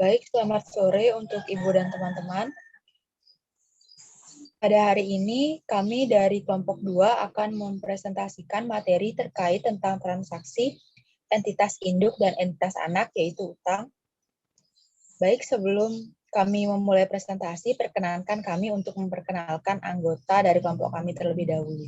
Baik, selamat sore untuk Ibu dan teman-teman. Pada hari ini, kami dari kelompok 2 akan mempresentasikan materi terkait tentang transaksi entitas induk dan entitas anak, yaitu utang. Baik, sebelum kami memulai presentasi, perkenankan kami untuk memperkenalkan anggota dari kelompok kami terlebih dahulu.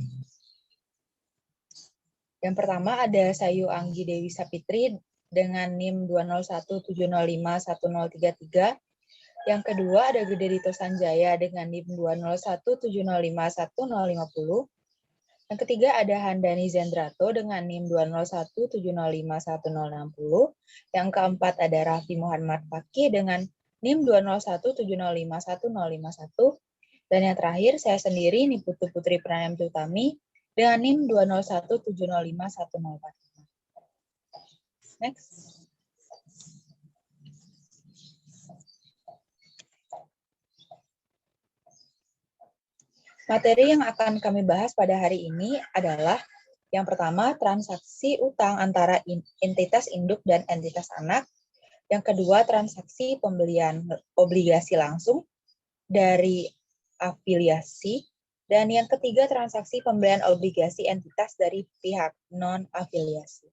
Yang pertama ada Sayu Anggi Dewi Sapitri dengan NIM 201705133. Yang kedua ada Gede Dito Sanjaya dengan NIM 201705150. Yang ketiga ada Handani Zendrato dengan NIM 201705160. Yang keempat ada Raffi Muhammad Fakih dengan NIM 201705150. Dan yang terakhir saya sendiri Niputu Putri Pranayam Tutami dengan NIM 201705104. Next. Materi yang akan kami bahas pada hari ini adalah yang pertama, transaksi utang antara entitas induk dan entitas anak. Yang kedua, transaksi pembelian obligasi langsung dari afiliasi. Dan yang ketiga, transaksi pembelian obligasi entitas dari pihak non-afiliasi.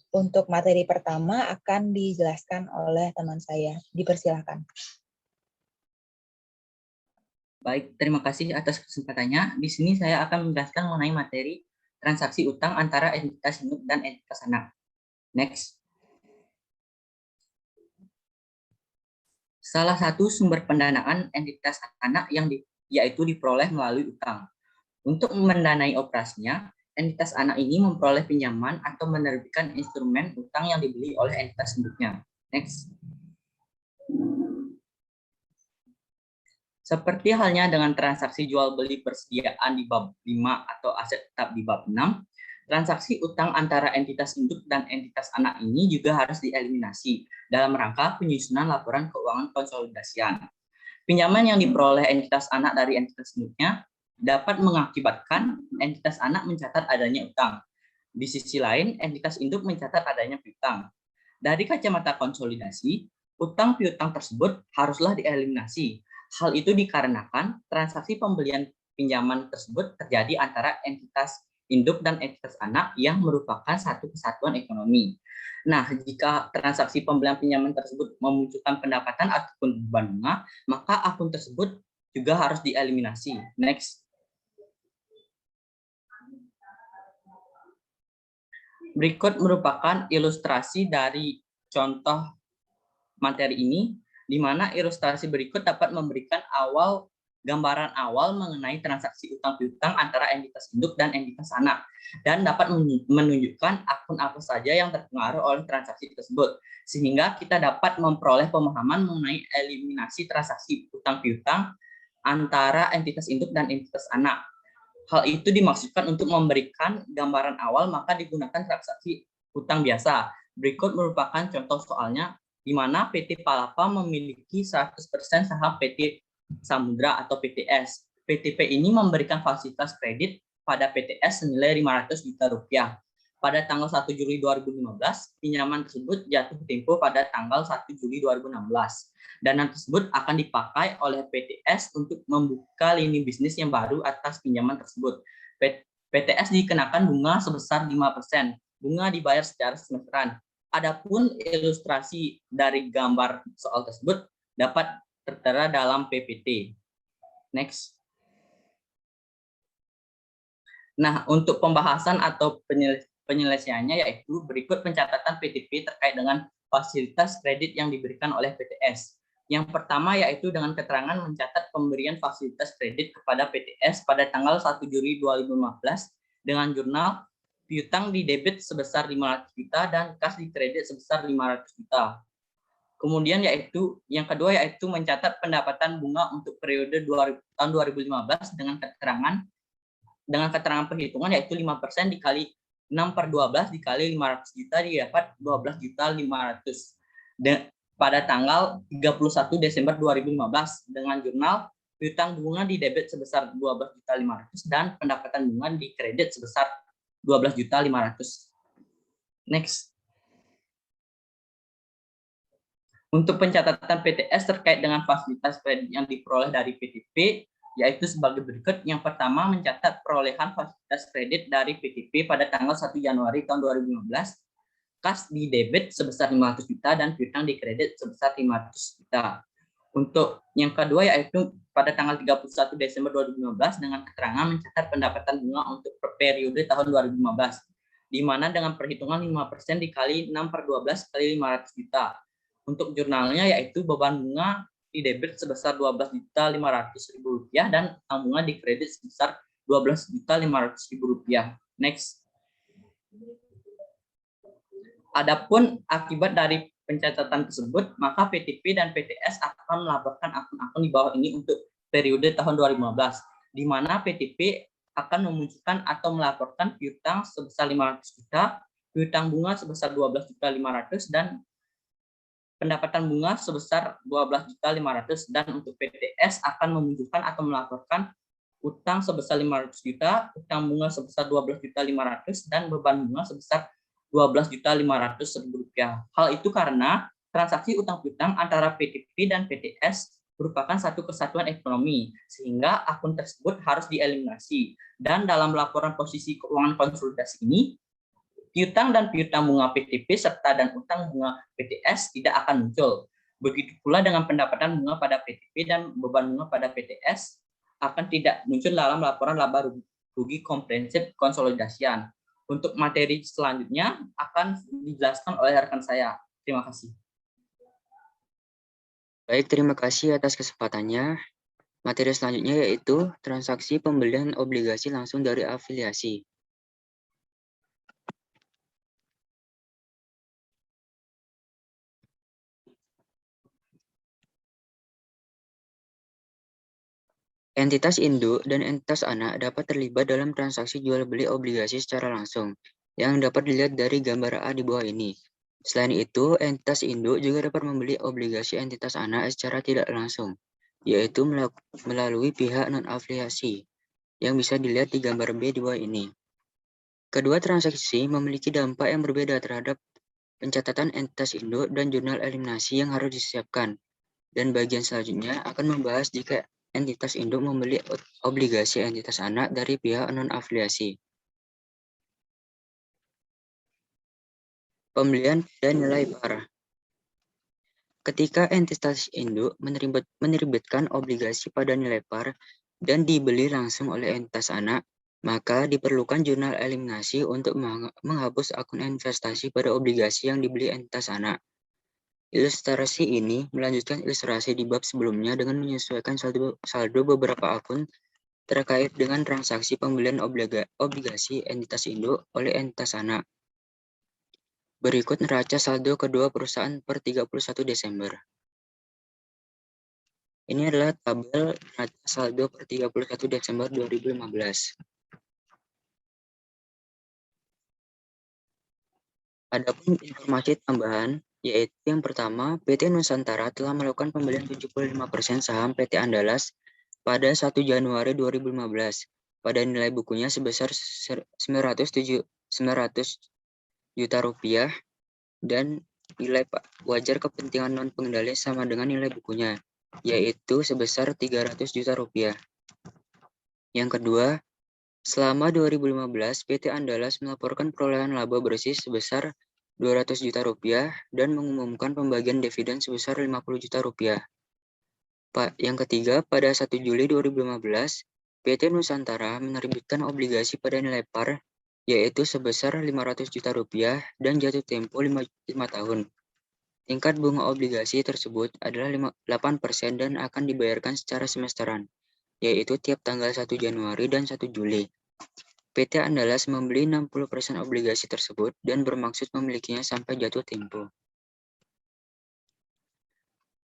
Untuk materi pertama akan dijelaskan oleh teman saya. Dipersilakan. Baik, terima kasih atas kesempatannya. Di sini saya akan menjelaskan mengenai materi transaksi utang antara entitas induk dan entitas anak. Next. Salah satu sumber pendanaan entitas anak yaitu diperoleh melalui utang. Untuk mendanai operasinya, entitas anak ini memperoleh pinjaman atau menerbitkan instrumen utang yang dibeli oleh entitas induknya. Next. Seperti halnya dengan transaksi jual beli persediaan di bab 5 atau aset tetap di bab 6, transaksi utang antara entitas induk dan entitas anak ini juga harus dieliminasi dalam rangka penyusunan laporan keuangan konsolidasian. Pinjaman yang diperoleh entitas anak dari entitas induknya dapat mengakibatkan entitas anak mencatat adanya utang. Di sisi lain, entitas induk mencatat adanya piutang. Dari kacamata konsolidasi, utang piutang tersebut haruslah dieliminasi. Hal itu dikarenakan transaksi pembelian pinjaman tersebut terjadi antara entitas induk dan entitas anak yang merupakan satu kesatuan ekonomi. Nah, jika transaksi pembelian pinjaman tersebut memunculkan pendapatan ataupun beban bunga, maka akun tersebut juga harus dieliminasi. Next. Berikut merupakan ilustrasi dari contoh materi ini, di mana ilustrasi berikut dapat memberikan gambaran awal mengenai transaksi utang piutang antara entitas induk dan entitas anak, dan dapat menunjukkan akun apa saja yang terpengaruh oleh transaksi tersebut, sehingga kita dapat memperoleh pemahaman mengenai eliminasi transaksi utang piutang antara entitas induk dan entitas anak. Hal itu dimaksudkan untuk memberikan gambaran awal, maka digunakan transaksi utang biasa. Berikut merupakan contoh soalnya, di mana PT Palapa memiliki 100% saham PT Samudra atau PTS. PTP ini memberikan fasilitas kredit pada PTS senilai 500 juta rupiah. Pada tanggal 1 Juli 2015, pinjaman tersebut jatuh tempo pada tanggal 1 Juli 2016. Dana tersebut akan dipakai oleh PTS untuk membuka lini bisnis yang baru atas pinjaman tersebut. PTS dikenakan bunga sebesar 5%. Bunga dibayar secara semesteran. Adapun ilustrasi dari gambar soal tersebut dapat tertera dalam PPT. Next. Nah, untuk pembahasan atau penyelesaiannya yaitu berikut pencatatan PTP terkait dengan fasilitas kredit yang diberikan oleh PTS. Yang pertama yaitu dengan keterangan mencatat pemberian fasilitas kredit kepada PTS pada tanggal 1 Juli 2015 dengan jurnal piutang di debit sebesar 500 juta dan kas di kredit sebesar 500 juta. Kemudian yaitu yang kedua yaitu mencatat pendapatan bunga untuk periode tahun 2015 dengan keterangan perhitungan yaitu 5% dikali 6/12 dikali 500 juta didapat 12 juta 500. Pada tanggal 31 Desember 2015 dengan jurnal piutang bunga di debit sebesar 12 juta 500 dan pendapatan bunga di kredit sebesar 12 juta 500. Next. Untuk pencatatan PTS terkait dengan fasilitas kredit yang diperoleh dari PTP, yaitu sebagai berikut. Yang pertama, mencatat perolehan fasilitas kredit dari PTP pada tanggal 1 Januari tahun 2015, kas di debit sebesar 500 juta dan piutang di kredit sebesar 500 juta. Untuk yang kedua, yaitu pada tanggal 31 Desember 2015 dengan keterangan mencatat pendapatan bunga untuk periode tahun 2015, di mana dengan perhitungan 5% dikali 6/12 kali 500 juta. Untuk jurnalnya yaitu beban bunga di debit sebesar Rp12.500.000 dan bunga di kredit sebesar Rp12.500.000. Next. Adapun akibat dari pencatatan tersebut, maka PTP dan PTS akan melaporkan akun-akun di bawah ini untuk periode tahun 2015, di mana PTP akan memunculkan atau melaporkan piutang sebesar 500 juta, piutang bunga sebesar 12.500.000 dan pendapatan bunga sebesar 12.500.000, dan untuk PTS akan memunculkan atau melaporkan utang sebesar 500 juta, utang bunga sebesar 12.500.000 dan beban bunga sebesar Rp12.500.000. Hal itu karena transaksi utang piutang antara PTP dan PTS merupakan satu kesatuan ekonomi, sehingga akun tersebut harus dieliminasi. Dan dalam laporan posisi keuangan konsolidasi ini, piutang dan piutang bunga PTP serta dan utang bunga PTS tidak akan muncul. Begitu pula dengan pendapatan bunga pada PTP dan beban bunga pada PTS akan tidak muncul dalam laporan laba rugi komprehensif konsolidasian. Untuk materi selanjutnya akan dijelaskan oleh rekan saya. Terima kasih. Baik, terima kasih atas kesempatannya. Materi selanjutnya yaitu transaksi pembelian obligasi langsung dari afiliasi. Entitas induk dan entitas anak dapat terlibat dalam transaksi jual-beli obligasi secara langsung, yang dapat dilihat dari gambar A di bawah ini. Selain itu, entitas induk juga dapat membeli obligasi entitas anak secara tidak langsung, yaitu melalui pihak non-afiliasi, yang bisa dilihat di gambar B di bawah ini. Kedua transaksi memiliki dampak yang berbeda terhadap pencatatan entitas induk dan jurnal eliminasi yang harus disiapkan. Dan bagian selanjutnya akan membahas jika entitas induk membeli obligasi entitas anak dari pihak non-afiliasi. Pembelian pada nilai par. Ketika entitas induk menerbitkan obligasi pada nilai par dan dibeli langsung oleh entitas anak, maka diperlukan jurnal eliminasi untuk menghapus akun investasi pada obligasi yang dibeli entitas anak. Ilustrasi ini melanjutkan ilustrasi di bab sebelumnya dengan menyesuaikan saldo beberapa akun terkait dengan transaksi pembelian obligasi entitas induk oleh entitas anak. Berikut neraca saldo kedua perusahaan per 31 Desember. Ini adalah tabel neraca saldo per 31 Desember 2015. Adapun informasi tambahan, yaitu yang pertama, PT Nusantara telah melakukan pembelian 75% saham PT Andalas pada 1 Januari 2015 pada nilai bukunya sebesar 900 juta rupiah dan nilai wajar kepentingan non pengendali sama dengan nilai bukunya, yaitu sebesar 300 juta rupiah. Yang kedua, selama 2015, PT Andalas melaporkan perolehan laba bersih sebesar 200 juta rupiah dan mengumumkan pembagian dividen sebesar 50 juta rupiah. Yang ketiga, pada 1 Juli 2015, PT Nusantara menerbitkan obligasi pada nilai par, yaitu sebesar 500 juta rupiah dan jatuh tempo 5 tahun. Tingkat bunga obligasi tersebut adalah 8% dan akan dibayarkan secara semesteran, yaitu tiap tanggal 1 Januari dan 1 Juli. PT Andalas membeli 60% obligasi tersebut dan bermaksud memilikinya sampai jatuh tempo.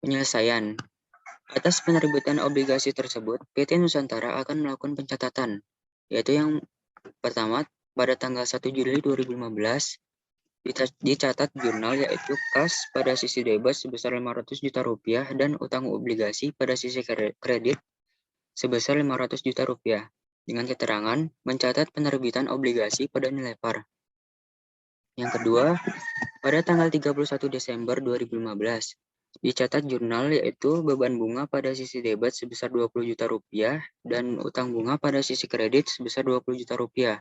Penyelesaian. Atas penerbitan obligasi tersebut, PT Nusantara akan melakukan pencatatan, yaitu yang pertama, pada tanggal 1 Juli 2015, dicatat jurnal yaitu kas pada sisi debit sebesar 500 juta rupiah dan utang obligasi pada sisi kredit sebesar 500 juta rupiah, dengan keterangan mencatat penerbitan obligasi pada nilai par. Yang kedua, pada tanggal 31 Desember 2015, dicatat jurnal yaitu beban bunga pada sisi debit sebesar 20 juta rupiah dan utang bunga pada sisi kredit sebesar 20 juta rupiah.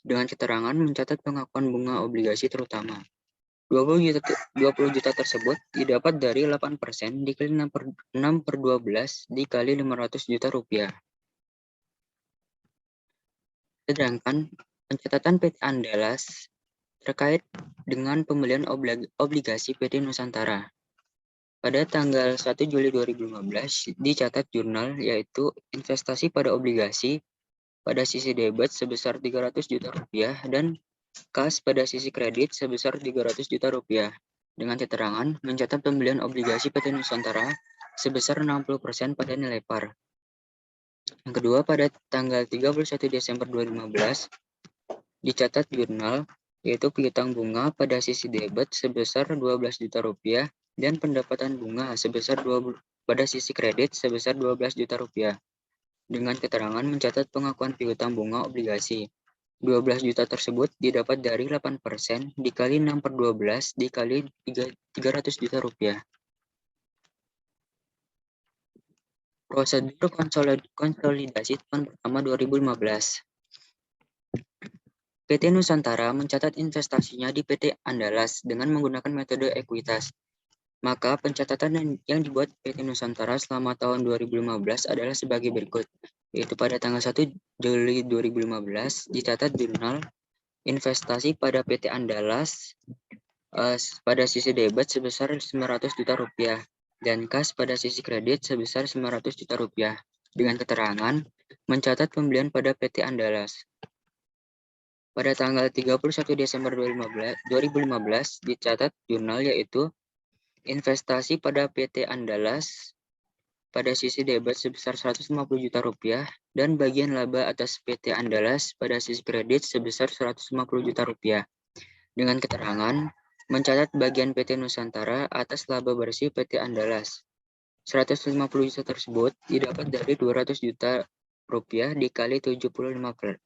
Dengan keterangan mencatat pengakuan bunga obligasi terutama. 20 juta tersebut didapat dari 8% dikali 6/12 dikali 500 juta rupiah. Sedangkan pencatatan PT Andalas terkait dengan pembelian obligasi PT Nusantara. Pada tanggal 1 Juli 2015 dicatat jurnal yaitu investasi pada obligasi pada sisi debit sebesar 300 juta rupiah dan kas pada sisi kredit sebesar 300 juta rupiah. Dengan keterangan mencatat pembelian obligasi PT Nusantara sebesar 60% pada nilai par. Yang kedua, pada tanggal 31 Desember 2015 dicatat jurnal yaitu piutang bunga pada sisi debit sebesar 12 juta rupiah dan pendapatan bunga sebesar pada sisi kredit sebesar 12 juta rupiah. Dengan keterangan mencatat pengakuan piutang bunga obligasi. 12 juta tersebut didapat dari 8% dikali 6/12 dikali 300 juta rupiah. Prosedur konsolidasi tahun pertama 2015. PT Nusantara mencatat investasinya di PT Andalas dengan menggunakan metode ekuitas. Maka pencatatan yang dibuat PT Nusantara selama tahun 2015 adalah sebagai berikut, yaitu pada tanggal 1 Juli 2015 dicatat jurnal investasi pada PT Andalas pada sisi debit sebesar 900 juta rupiah dan kas pada sisi kredit sebesar 900 juta rupiah dengan keterangan mencatat pembelian pada PT Andalas. Pada tanggal 31 Desember 2015 dicatat jurnal yaitu investasi pada PT Andalas pada sisi debit sebesar 150 juta rupiah dan bagian laba atas PT Andalas pada sisi kredit sebesar 150 juta rupiah. Dengan keterangan mencatat bagian PT Nusantara atas laba bersih PT Andalas. 150 juta tersebut didapat dari 200 juta rupiah dikali 75%.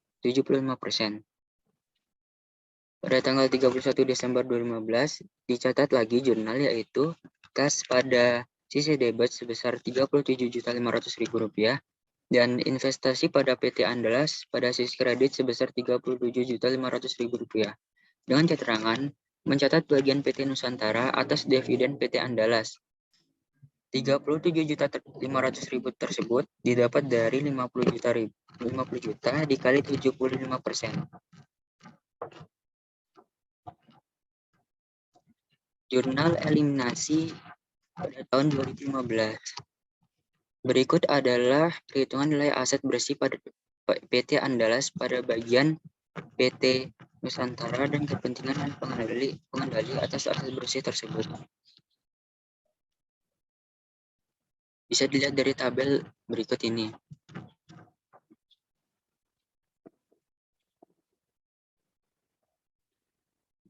Pada tanggal 31 Desember 2015 dicatat lagi jurnal yaitu kas pada sisi debit sebesar Rp37.500.000 dan investasi pada PT Andalas pada sisi kredit sebesar Rp37.500.000 dengan keterangan mencatat bagian PT Nusantara atas dividen PT Andalas. 37.500.000 tersebut didapat dari 50 juta dikali 75%. Jurnal eliminasi pada tahun 2015. Berikut adalah perhitungan nilai aset bersih pada PT Andalas pada bagian PT Nusantara dan kepentingan dan pengendali atas aset bersih tersebut. Bisa dilihat dari tabel berikut ini.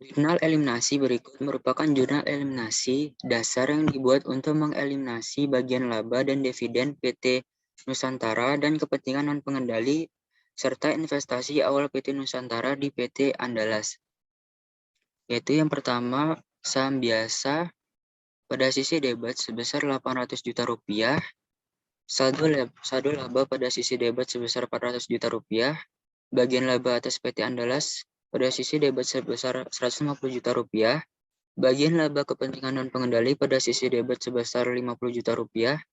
Jurnal eliminasi berikut merupakan jurnal eliminasi dasar yang dibuat untuk mengeliminasi bagian laba dan dividen PT Nusantara dan kepentingan non-pengendali serta investasi awal PT Nusantara di PT Andalas. Yaitu yang pertama, saham biasa pada sisi debit sebesar 800 juta rupiah, saldo laba pada sisi debit sebesar 400 juta rupiah, bagian laba atas PT Andalas pada sisi debit sebesar 150 juta rupiah, bagian laba kepentingan non-pengendali pada sisi debit sebesar 50 juta rupiah,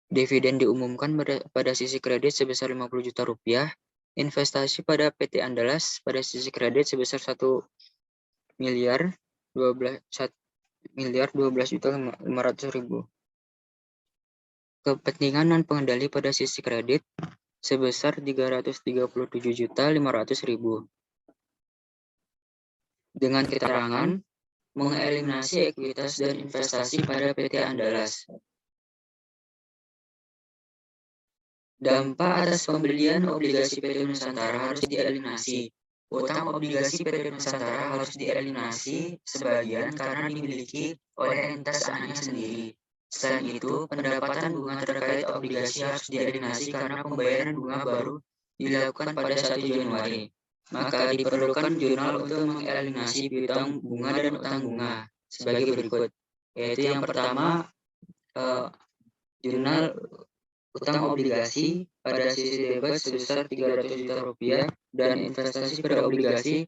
dividen diumumkan pada sisi kredit sebesar 50 juta rupiah, investasi pada PT Andalas pada sisi kredit sebesar 1 miliar 12.500.000. Kepentingan non-pengendali pada sisi kredit sebesar 337.500.000. Dengan keterangan mengeliminasi ekuitas dan investasi pada PT Andalas. Dampak atas pembelian obligasi PT Nusantara harus dieliminasi. Utang obligasi PT Nusantara harus dieliminasi sebagian karena dimiliki oleh entitas anaknya sendiri. Selain itu, pendapatan bunga terkait obligasi harus dieliminasi karena pembayaran bunga baru dilakukan pada 1 Januari. Maka diperlukan jurnal untuk mengeliminasi piutang bunga dan utang bunga sebagai berikut, yaitu yang pertama jurnal utang obligasi pada sisi debit sebesar 300 juta rupiah dan investasi pada obligasi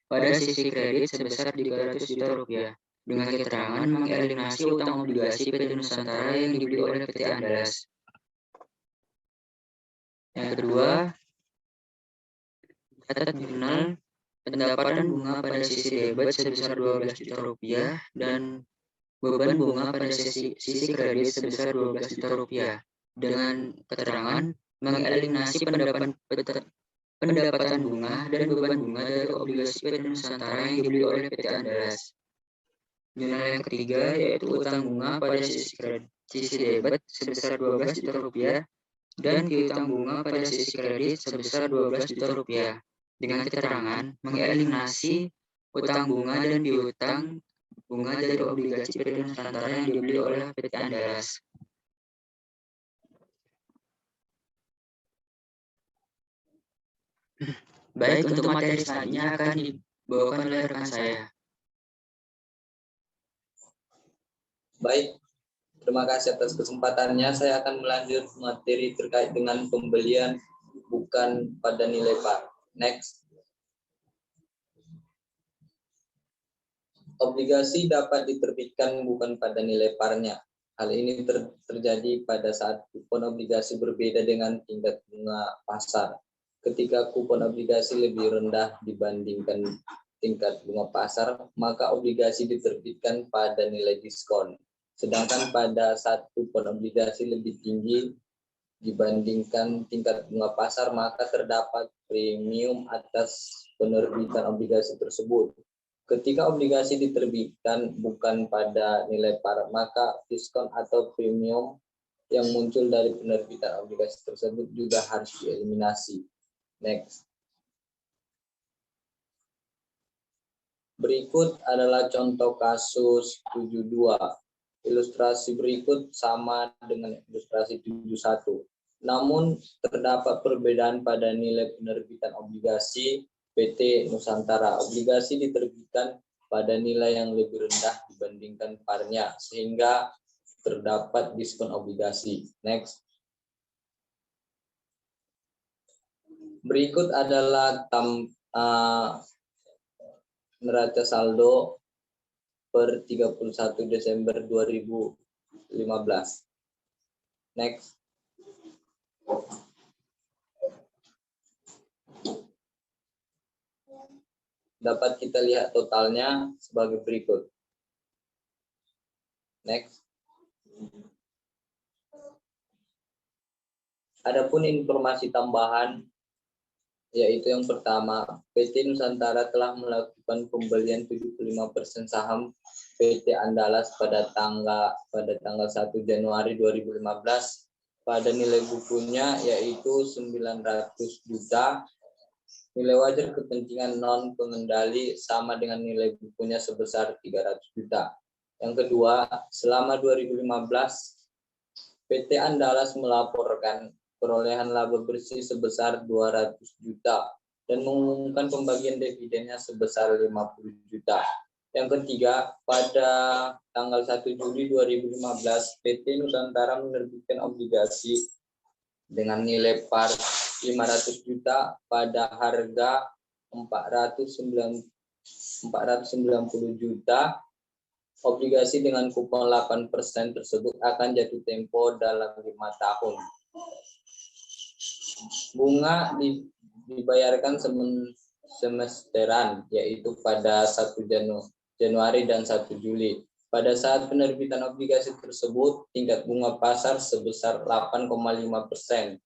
pada sisi kredit sebesar 300 juta rupiah dengan keterangan mengeliminasi utang obligasi PT Nusantara yang dibeli oleh PT Andalas. Yang kedua, catat jurnal pendapatan bunga pada sisi debit sebesar 12 juta rupiah dan beban bunga pada sisi kredit sebesar 12 juta rupiah dengan keterangan mengeliminasi pendapatan bunga dan beban bunga dari obligasi PT Nusantara yang dibeli oleh PT Andalas. Jurnal yang ketiga yaitu utang bunga pada sisi debit sebesar 12 juta rupiah dan piutang bunga pada sisi kredit sebesar 12 juta rupiah dengan keterangan mengeliminasi utang bunga dan piutang bunga dari obligasi PT Nusantara yang dibeli oleh PT Andalas. Baik, untuk materi selanjutnya akan dibawakan oleh rekan saya. Baik, terima kasih atas kesempatannya. Saya akan melanjut materi terkait dengan pembelian bukan pada nilai par. Next. Obligasi dapat diterbitkan bukan pada nilai parnya. Hal ini terjadi pada saat kupon obligasi berbeda dengan tingkat bunga pasar. Ketika kupon obligasi lebih rendah dibandingkan tingkat bunga pasar, maka obligasi diterbitkan pada nilai diskon. Sedangkan pada saat kupon obligasi lebih tinggi dibandingkan tingkat bunga pasar, maka terdapat premium atas penerbitan obligasi tersebut. Ketika obligasi diterbitkan bukan pada nilai par, maka diskon atau premium yang muncul dari penerbitan obligasi tersebut juga harus dieliminasi. Next. Berikut adalah contoh kasus 72. Ilustrasi berikut sama dengan ilustrasi 71. Namun terdapat perbedaan pada nilai penerbitan obligasi PT Nusantara. Obligasi diterbitkan pada nilai yang lebih rendah dibandingkan parnya, sehingga terdapat diskon obligasi. Next. Berikut adalah neraca saldo per 31 Desember 2015. Next. Dapat kita lihat totalnya sebagai berikut. Next. Adapun informasi tambahan, yaitu yang pertama, PT Nusantara telah melakukan pembelian 75% saham PT Andalas pada tanggal 1 Januari 2015 pada nilai bukunya yaitu 900 juta. Nilai wajar kepentingan non pengendali sama dengan nilai bukunya sebesar 300 juta. Yang kedua, selama 2015 PT Andalas melaporkan perolehan laba bersih sebesar 200 juta dan mengumumkan pembagian dividennya sebesar 50 juta. Yang ketiga, pada tanggal 1 Juli 2015, PT Nusantara menerbitkan obligasi dengan nilai par 500 juta pada harga 490 juta. Obligasi dengan kupon 8% tersebut akan jatuh tempo dalam 5 tahun. Bunga dibayarkan semesteran, yaitu pada 1 Januari dan 1 Juli. Pada saat penerbitan obligasi tersebut, tingkat bunga pasar sebesar 8,5%.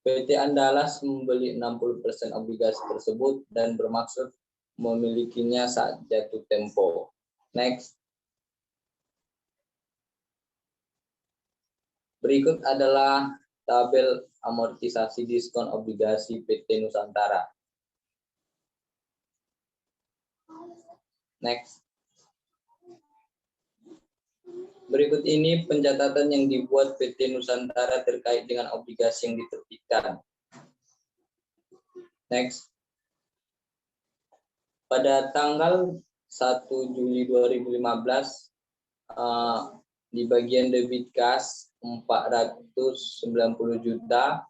PT Andalas membeli 60% obligasi tersebut dan bermaksud memilikinya saat jatuh tempo. Next. Berikut adalah tabel amortisasi diskon obligasi PT Nusantara. Next. Berikut ini pencatatan yang dibuat PT Nusantara terkait dengan obligasi yang diterbitkan. Next. Pada tanggal 1 Juli 2015, Di bagian debit kas 490 juta,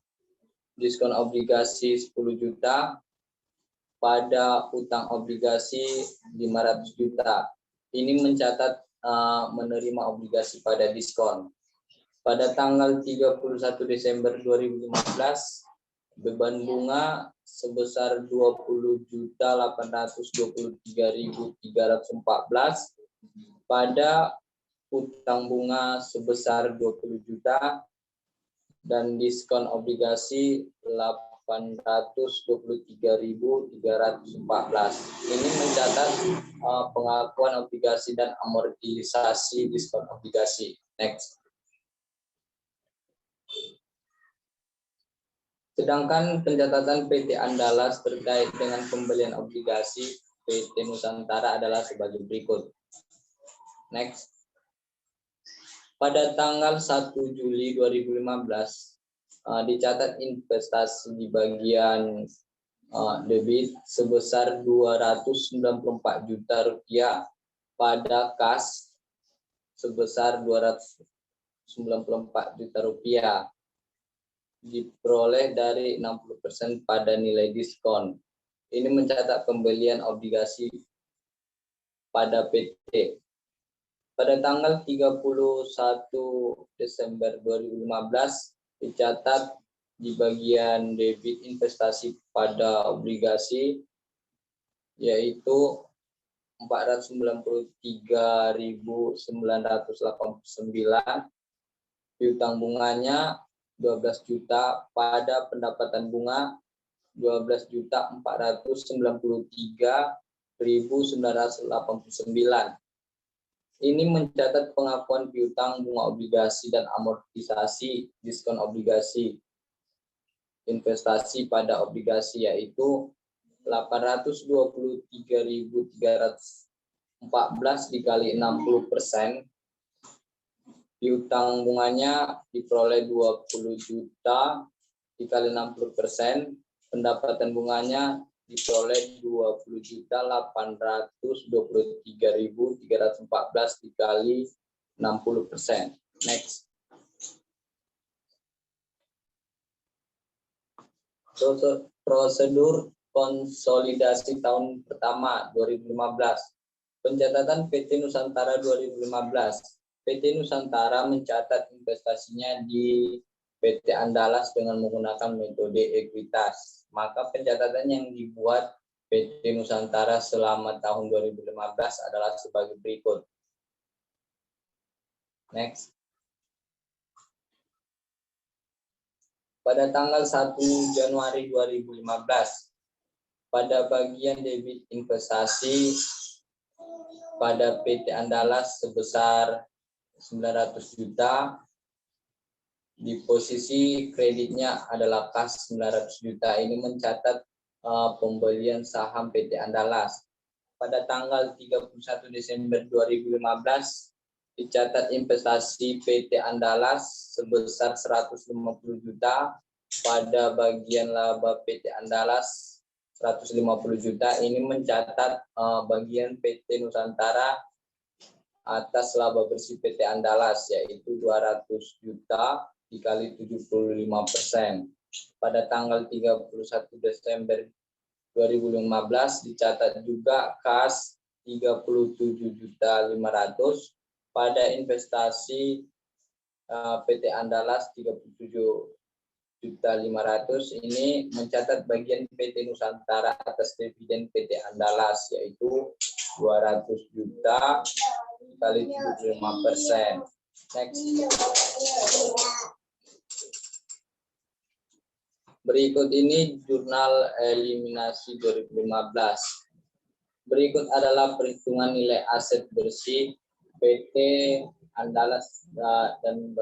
diskon obligasi 10 juta, pada utang obligasi 500 juta. Ini mencatat menerima obligasi pada diskon. Pada tanggal 31 Desember 2015, beban bunga sebesar 20.823.314 pada utang bunga sebesar 20 juta dan diskon obligasi 823.314. Ini mencatat pengakuan obligasi dan amortisasi diskon obligasi. Next. Sedangkan pencatatan PT Andalas terkait dengan pembelian obligasi PT Nusantara adalah sebagai berikut. Next. Pada tanggal 1 Juli 2015, dicatat investasi di bagian debit sebesar 294 juta rupiah, pada kas sebesar 294 juta rupiah, diperoleh dari 60% pada nilai diskon. Ini mencatat pembelian obligasi pada PT. Pada tanggal 31 Desember 2015, dicatat di bagian debit investasi pada obligasi, yaitu 493.989, piutang bunganya 12 juta, pada pendapatan bunga 12.493.989. Ini mencatat pengakuan piutang bunga obligasi dan amortisasi diskon obligasi investasi pada obligasi, yaitu 823.314 dikali 60%. Piutang bunganya diperoleh 20 juta dikali 60%, pendapatan bunganya diperoleh 20.823.314 dikali 60%. Next. Prosedur konsolidasi tahun pertama 2015. Pencatatan PT Nusantara 2015. PT Nusantara mencatat investasinya di PT Andalas dengan menggunakan metode ekuitas. Maka pencatatan yang dibuat PT Nusantara selama tahun 2015 adalah sebagai berikut. Next. Pada tanggal 1 Januari 2015, pada bagian debit investasi pada PT Andalas sebesar 900 juta, di posisi kreditnya adalah kas 900 juta. Ini mencatat pembelian saham PT Andalas. Pada tanggal 31 Desember 2015, dicatat investasi PT Andalas sebesar 150 juta, pada bagian laba PT Andalas 150 juta. Ini mencatat bagian PT Nusantara atas laba bersih PT Andalas, yaitu 200 juta dikali 75%. Pada tanggal 31 Desember 2015 dicatat juga kas 37.500.000 pada investasi PT Andalas 37.500.000. Ini mencatat bagian PT Nusantara atas dividen PT Andalas, yaitu 200 juta kali 75%. Next. Berikut ini jurnal eliminasi 2015. Berikut adalah perhitungan nilai aset bersih PT Andalas dan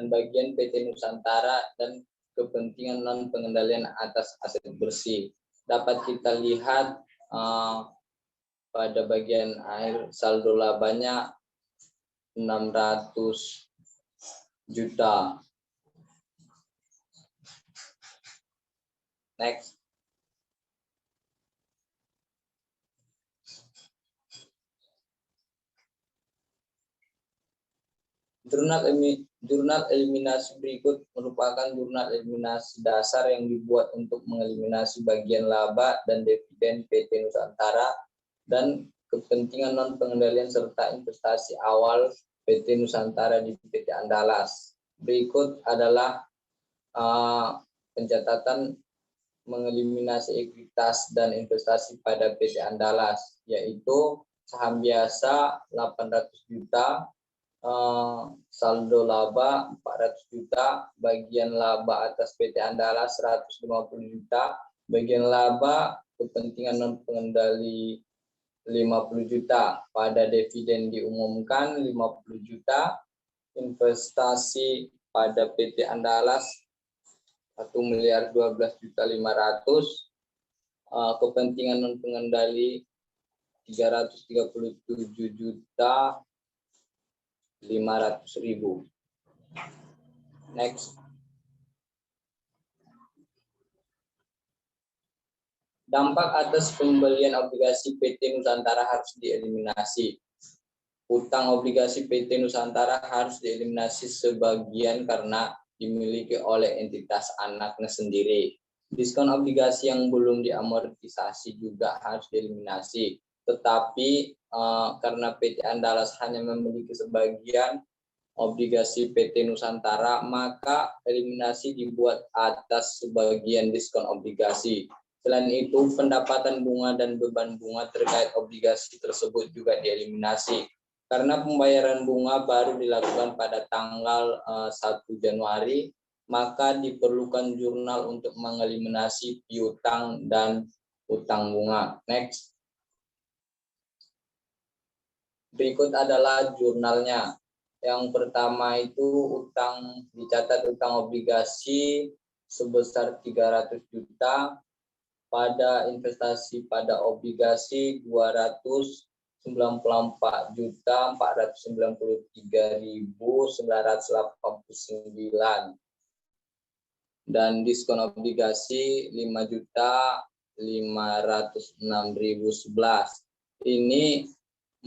bagian PT Nusantara dan kepentingan non pengendalian atas aset bersih. Dapat kita lihat pada bagian akhir saldo labanya 600 juta. Next. Jurnal eliminasi berikut merupakan jurnal eliminasi dasar yang dibuat untuk mengeliminasi bagian laba dan dividen PT Nusantara dan kepentingan non-pengendalian serta investasi awal PT Nusantara di PT Andalas. Berikut adalah pencatatan mengeliminasi ekuitas dan investasi pada PT Andalas, yaitu saham biasa 800 juta, saldo laba 400 juta, bagian laba atas PT Andalas 150 juta, bagian laba kepentingan non pengendali 50 juta, pada dividen diumumkan 50 juta, investasi pada PT Andalas 1.012.500.000, kepentingan non pengendali 337.500.000. Next. Dampak atas pembelian obligasi PT Nusantara harus dieliminasi. Utang obligasi PT Nusantara harus dieliminasi sebagian karena dimiliki oleh entitas anaknya sendiri. Diskon obligasi yang belum diamortisasi juga harus dieliminasi. Tetapi karena PT Andalas hanya memiliki sebagian obligasi PT Nusantara, maka eliminasi dibuat atas sebagian diskon obligasi. Selain itu, pendapatan bunga dan beban bunga terkait obligasi tersebut juga dieliminasi. Karena pembayaran bunga baru dilakukan pada tanggal 1 Januari, maka diperlukan jurnal untuk mengeliminasi piutang dan utang bunga. Next. Berikut adalah jurnalnya. Yang pertama itu dicatat utang obligasi sebesar 300 juta, pada investasi pada obligasi 294.493.989, dan diskon obligasi 5.506.011. Ini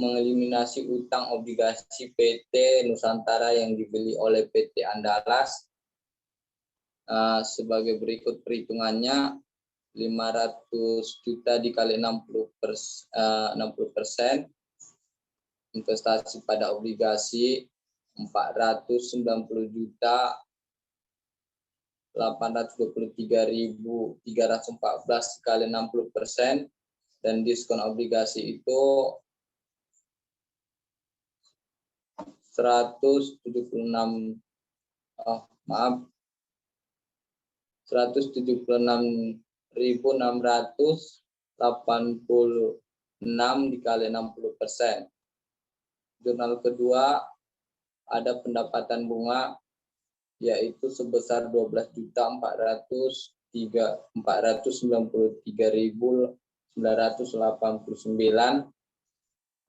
mengeliminasi utang obligasi PT Nusantara yang dibeli oleh PT Andalas sebagai berikut perhitungannya. 500 juta dikali 60%, investasi pada obligasi 490 juta 823.314 kali 60%, dan diskon obligasi itu 176.686 dikali 60%. Jurnal kedua ada pendapatan bunga yaitu sebesar 12.493.989,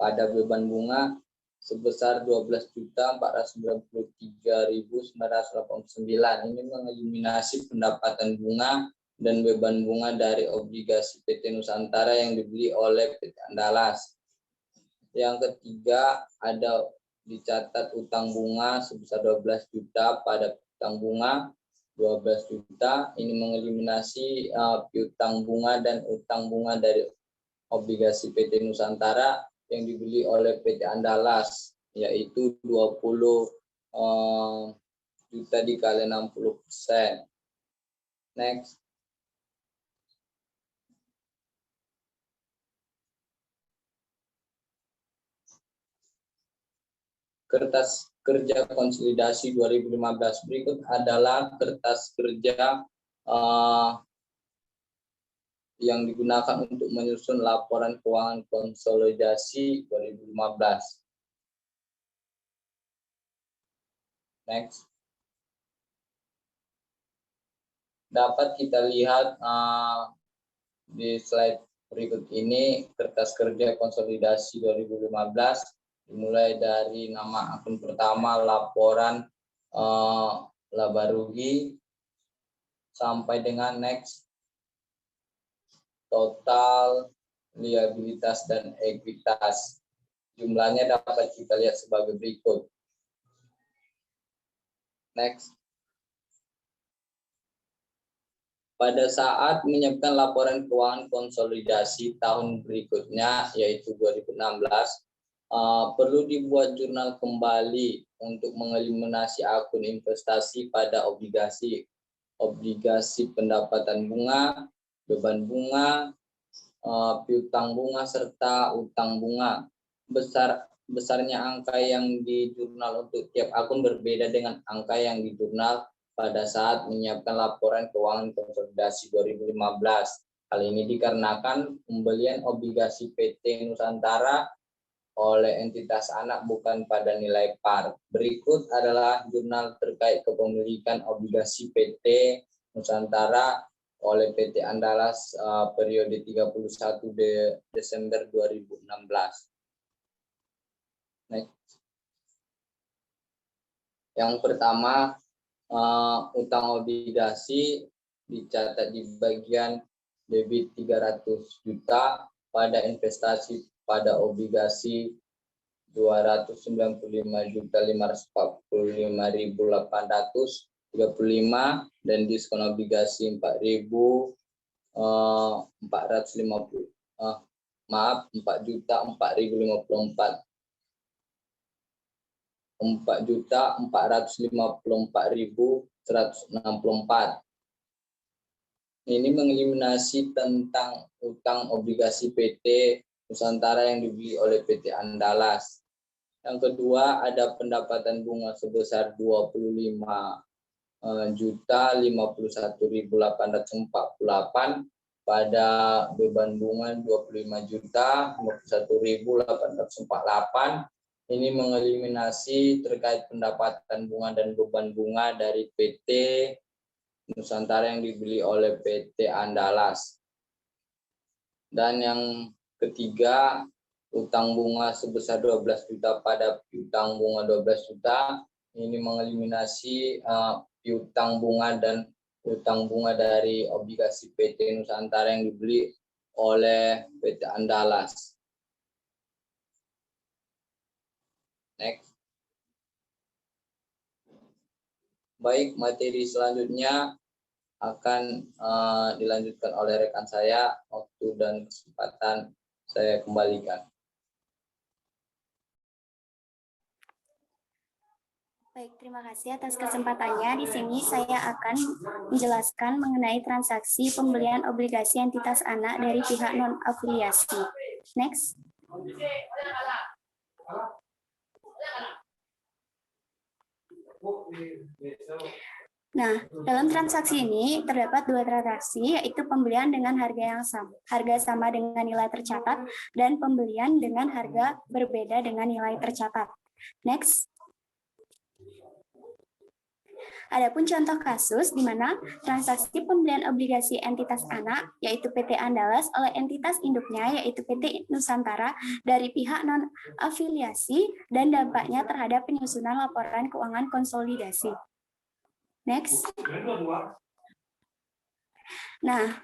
pada beban bunga sebesar 12.493.989. Ini mengeliminasi pendapatan bunga dan beban bunga dari obligasi PT Nusantara yang dibeli oleh PT Andalas. Yang ketiga ada dicatat utang bunga sebesar 12 juta pada utang bunga 12 juta. Ini mengeliminasi piutang bunga dan utang bunga dari obligasi PT Nusantara yang dibeli oleh PT Andalas, yaitu 20 juta dikali 60%. Next. Kertas kerja konsolidasi 2015. Berikut adalah kertas kerja yang digunakan untuk menyusun laporan keuangan konsolidasi 2015. Next. Dapat kita lihat di slide berikut ini kertas kerja konsolidasi 2015. Dimulai dari nama akun pertama, laporan laba rugi, sampai dengan next, total, liabilitas, dan ekuitas. Jumlahnya dapat kita lihat sebagai berikut. Next. Pada saat menyiapkan laporan keuangan konsolidasi tahun berikutnya, yaitu 2016, perlu dibuat jurnal kembali untuk mengeliminasi akun investasi pada obligasi pendapatan bunga, beban bunga, piutang bunga, serta utang bunga. Besarnya angka yang di jurnal untuk tiap akun berbeda dengan angka yang di jurnal pada saat menyiapkan laporan keuangan konsolidasi 2015. Hal ini dikarenakan pembelian obligasi PT Nusantara oleh entitas anak bukan pada nilai par. Berikut adalah jurnal terkait kepemilikan obligasi PT Nusantara oleh PT Andalas periode 31 Desember 2016. Next. Yang pertama, utang obligasi dicatat di bagian debit 300 juta pada investasi pada obligasi 295.545.835 dan diskon obligasi 4.454.164. Ini mengeliminasi tentang utang obligasi PT Nusantara yang dibeli oleh PT Andalas. Yang kedua, ada pendapatan bunga sebesar 25.051.848 pada beban bunga 25.051.848. Ini mengeliminasi terkait pendapatan bunga dan beban bunga dari PT Nusantara yang dibeli oleh PT Andalas. Dan yang ketiga, utang bunga sebesar 12 juta pada piutang bunga 12 juta. Ini mengeliminasi piutang bunga dan utang bunga dari obligasi PT Nusantara yang dibeli oleh PT Andalas. Next. Baik, materi selanjutnya akan dilanjutkan oleh rekan saya. Waktu dan kesempatan saya kembalikan. Baik, terima kasih atas kesempatannya. Di sini saya akan menjelaskan mengenai transaksi pembelian obligasi entitas anak dari pihak non-afiliasi. Next. Nah, dalam transaksi ini terdapat dua transaksi, yaitu pembelian dengan harga sama dengan nilai tercatat, dan pembelian dengan harga berbeda dengan nilai tercatat. Next. Adapun contoh kasus di mana transaksi pembelian obligasi entitas anak, yaitu PT Andalas, oleh entitas induknya, yaitu PT Nusantara, dari pihak non-afiliasi, dan dampaknya terhadap penyusunan laporan keuangan konsolidasi. Next. Nah,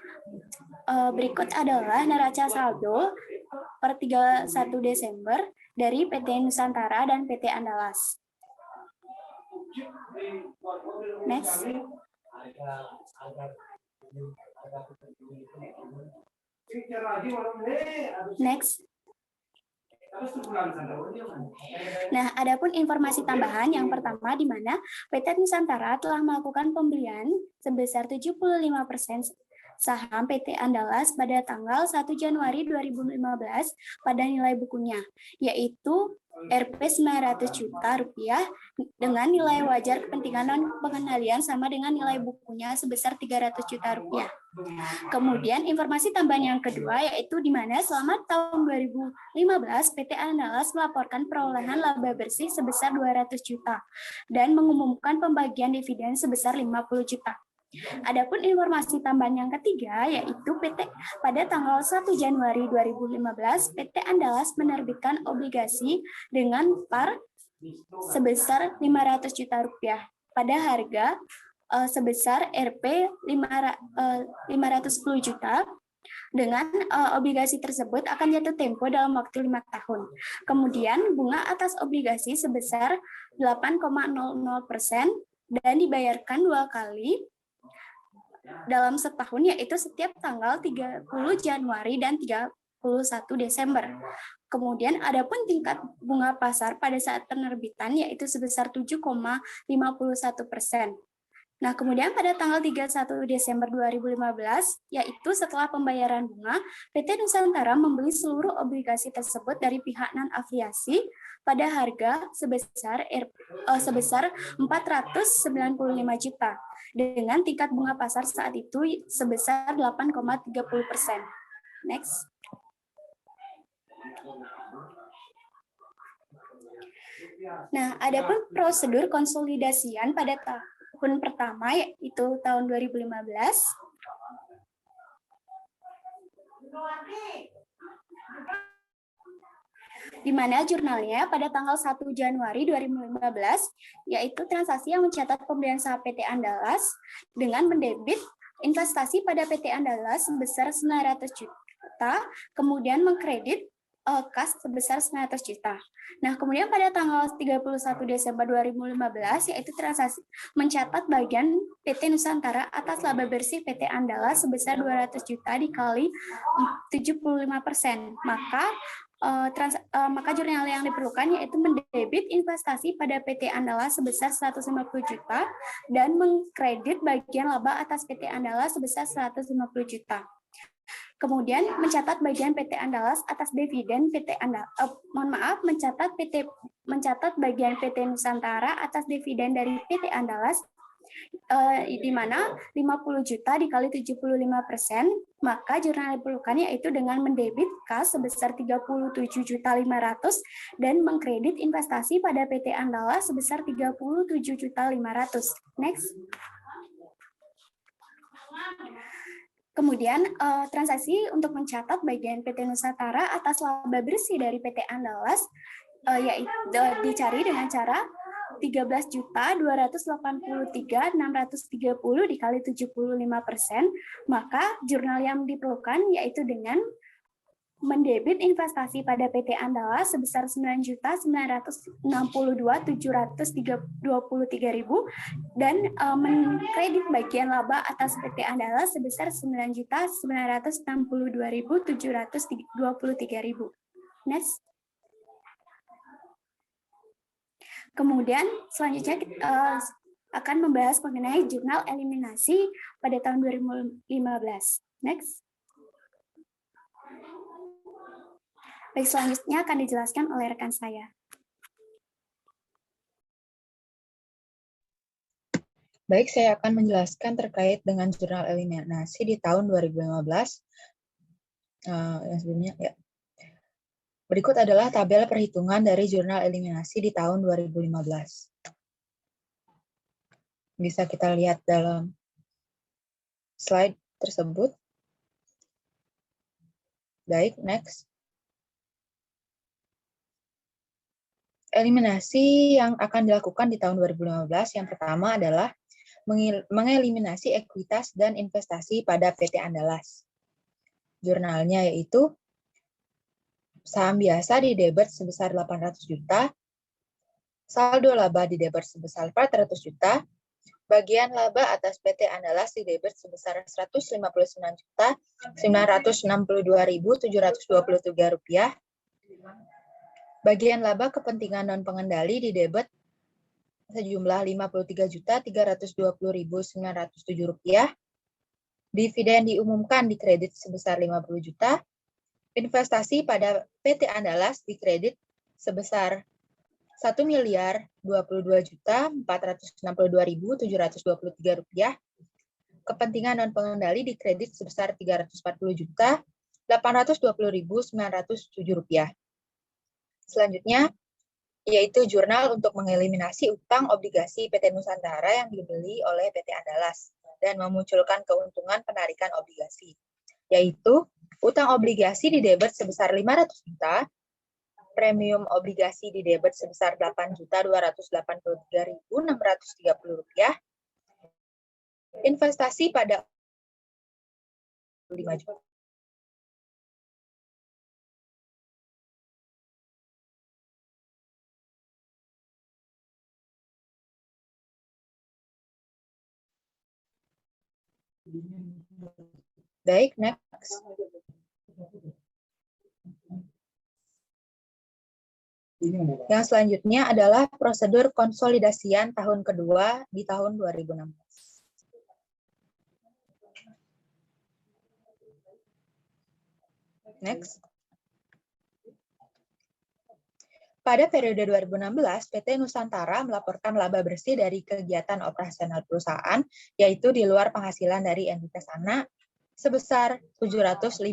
berikut adalah neraca saldo per 31 Desember dari PT Nusantara dan PT Andalas. Next. Next. Nah, adapun informasi tambahan yang pertama di mana PT Nusantara telah melakukan pembelian sebesar 75% saham PT Andalas pada tanggal 1 Januari 2015 pada nilai bukunya, yaitu Rp 900 juta rupiah dengan nilai wajar kepentingan pengendalian sama dengan nilai bukunya sebesar 300 juta rupiah. Kemudian informasi tambahan yang kedua yaitu di mana selama tahun 2015 PT Andalas melaporkan perolehan laba bersih sebesar 200 juta dan mengumumkan pembagian dividen sebesar 50 juta. Adapun informasi tambahan yang ketiga yaitu pada tanggal 1 Januari 2015 PT Andalas menerbitkan obligasi dengan par sebesar 500 juta rupiah pada harga sebesar Rp 510 juta. Dengan obligasi tersebut akan jatuh tempo dalam waktu 5 tahun. Kemudian bunga atas obligasi sebesar 8,00% dan dibayarkan 2 kali dalam setahun, yaitu setiap tanggal 30 Januari dan 31 Desember. Kemudian adapun tingkat bunga pasar pada saat penerbitan yaitu sebesar 7,51%. Nah, kemudian pada tanggal 31 Desember 2015, yaitu setelah pembayaran bunga, PT Nusantara membeli seluruh obligasi tersebut dari pihak non-aviasi pada harga sebesar 495 juta, dengan tingkat bunga pasar saat itu sebesar 8,30%. Next. Nah, adapun prosedur konsolidasian pada tahun pertama yaitu tahun 2015. Di mana jurnalnya pada tanggal 1 Januari 2015 yaitu transaksi yang mencatat pembelian saham PT Andalas dengan mendebit investasi pada PT Andalas sebesar 900 juta, kemudian mengkredit kas sebesar 900 juta. Nah, kemudian pada tanggal 31 Desember 2015, yaitu transaksi mencatat bagian PT Nusantara atas laba bersih PT Andalas sebesar 200 juta dikali 75%. Maka jurnal yang diperlukan yaitu mendebit investasi pada PT Andalas sebesar 150 juta dan mengkredit bagian laba atas PT Andalas sebesar 150 juta. Kemudian mencatat bagian PT Andalas atas dividen mencatat bagian PT Nusantara atas dividen dari PT Andalas di mana 50 juta dikali 75%, maka jurnal yang diperlukan yaitu dengan mendebit kas sebesar 37.500 dan mengkredit investasi pada PT Andalas sebesar 37.500. Next. Kemudian transaksi untuk mencatat bagian PT Nusantara atas laba bersih dari PT Andalas yaitu dicari dengan cara 13.283.630 dikali 75%, maka jurnal yang diperlukan yaitu dengan mendebit investasi pada PT Andalas sebesar 9.962.723.000 dan mengkredit bagian laba atas PT Andalas sebesar 9.962.723.000. Next. Kemudian selanjutnya kita akan membahas mengenai jurnal eliminasi pada tahun 2015. Next. Baik, selanjutnya akan dijelaskan oleh rekan saya. Baik, saya akan menjelaskan terkait dengan jurnal eliminasi di tahun 2015. Yang sebelumnya, ya. Berikut adalah tabel perhitungan dari jurnal eliminasi di tahun 2015. Bisa kita lihat dalam slide tersebut. Baik, next. Eliminasi yang akan dilakukan di tahun 2015 yang pertama adalah mengeliminasi ekuitas dan investasi pada PT Andalas. Jurnalnya yaitu saham biasa di debit sebesar 800 juta, saldo laba di debit sebesar 400 juta, bagian laba atas PT Andalas di debit sebesar 159.962.723 rupiah, bagian laba kepentingan non-pengendali di debit sejumlah 53.320.907 rupiah, dividen diumumkan di kredit sebesar 50 juta, investasi pada PT Andalas di kredit sebesar 1.022.462.723 rupiah, kepentingan non-pengendali di kredit sebesar 340.820.907 rupiah. Selanjutnya, yaitu jurnal untuk mengeliminasi utang obligasi PT Nusantara yang dibeli oleh PT Andalas dan memunculkan keuntungan penarikan obligasi, yaitu utang obligasi di debit sebesar 500 juta, premium obligasi di debit sebesar 8.283.630 rupiah, investasi pada 5 juta. Baik, next. Yang selanjutnya adalah prosedur konsolidasian tahun kedua di tahun 2016. Next. Pada periode 2016, PT Nusantara melaporkan laba bersih dari kegiatan operasional perusahaan, yaitu di luar penghasilan dari entitas anak, sebesar 750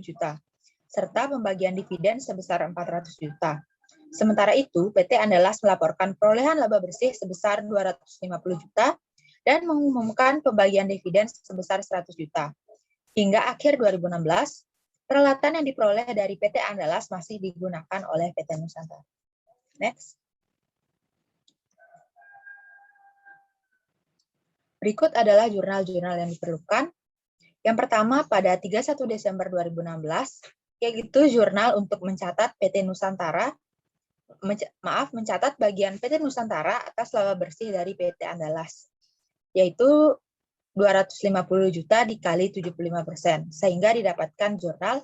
juta, serta pembagian dividen sebesar 400 juta. Sementara itu, PT Andalas melaporkan perolehan laba bersih sebesar 250 juta dan mengumumkan pembagian dividen sebesar 100 juta. Hingga akhir 2016, peralatan yang diperoleh dari PT Andalas masih digunakan oleh PT Nusantara. Next. Berikut adalah jurnal-jurnal yang diperlukan. Yang pertama pada 31 Desember 2016, yaitu jurnal untuk mencatat PT Nusantara, mencatat bagian PT Nusantara atas laba bersih dari PT Andalas, yaitu 250 juta dikali 75%, sehingga didapatkan jurnal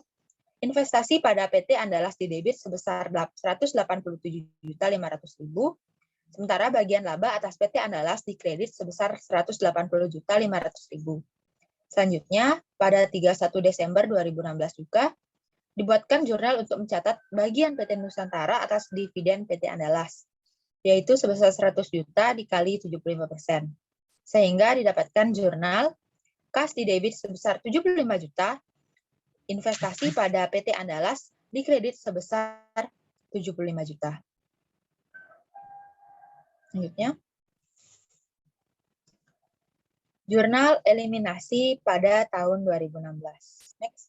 investasi pada PT Andalas di debit sebesar 187.500.000, sementara bagian laba atas PT Andalas di kredit sebesar 180.500.000. Selanjutnya, pada 31 Desember 2016 juga, dibuatkan jurnal untuk mencatat bagian PT Nusantara atas dividen PT Andalas, yaitu sebesar 100 juta dikali 75%. Sehingga didapatkan jurnal kas di debit sebesar 75 juta, investasi pada PT Andalas di kredit sebesar 75 juta. Selanjutnya, jurnal eliminasi pada tahun 2016. Next.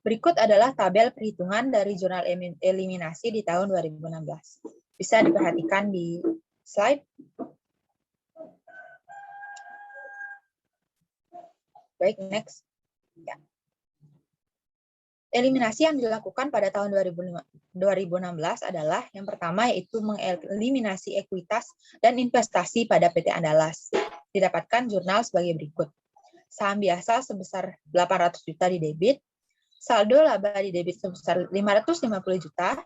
Berikut adalah tabel perhitungan dari jurnal eliminasi di tahun 2016. Bisa diperhatikan di slide. Baik, next. Ya. Eliminasi yang dilakukan pada tahun 2016 adalah yang pertama yaitu mengeliminasi ekuitas dan investasi pada PT Andalas. Didapatkan jurnal sebagai berikut. Saham biasa sebesar 800 juta di debit, saldo laba di debit sebesar 550 juta,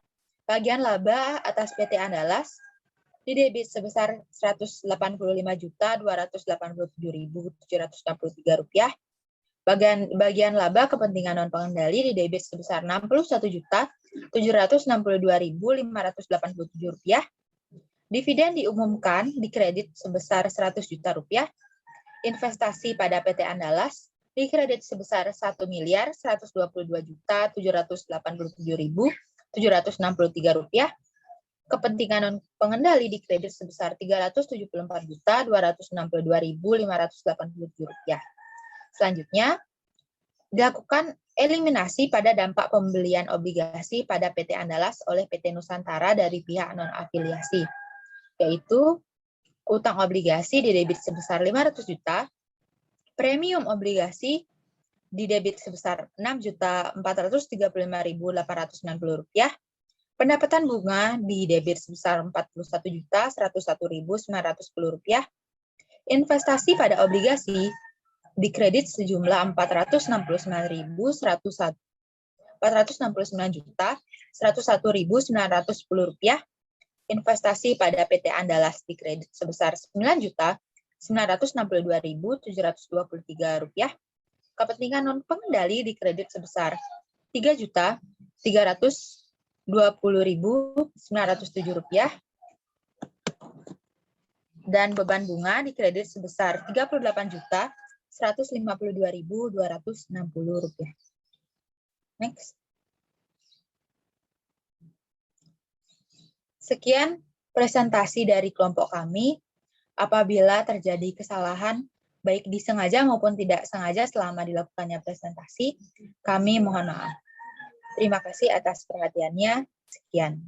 bagian laba atas PT Andalas di debit sebesar 185.287.763 rupiah, bagian laba kepentingan non pengendali di debit sebesar 61.762.587 rupiah, dividen diumumkan di kredit sebesar 100 juta rupiah, investasi pada PT Andalas di kredit sebesar 1.122.787.763 rupiah, kepentingan non pengendali di kredit sebesar 374.262.587 rupiah. Selanjutnya, dilakukan eliminasi pada dampak pembelian obligasi pada PT Andalas oleh PT Nusantara dari pihak non-afiliasi, yaitu utang obligasi di debit sebesar 500 juta, premium obligasi di debit sebesar 6.435.860 rupiah, pendapatan bunga di debit sebesar 41.101.910 rupiah, investasi pada obligasi di kredit sejumlah 469.101.101.910 rupiah, investasi pada PT Andalas di kredit sebesar 9.962.723 rupiah, kepentingan non pengendali di kredit sebesar 3.320.907 rupiah, dan beban bunga di kredit sebesar 38.152.260 rupiah. Next. Sekian presentasi dari kelompok kami. Apabila terjadi kesalahan, baik disengaja maupun tidak sengaja selama dilakukannya presentasi, kami mohon maaf. Terima kasih atas perhatiannya. Sekian.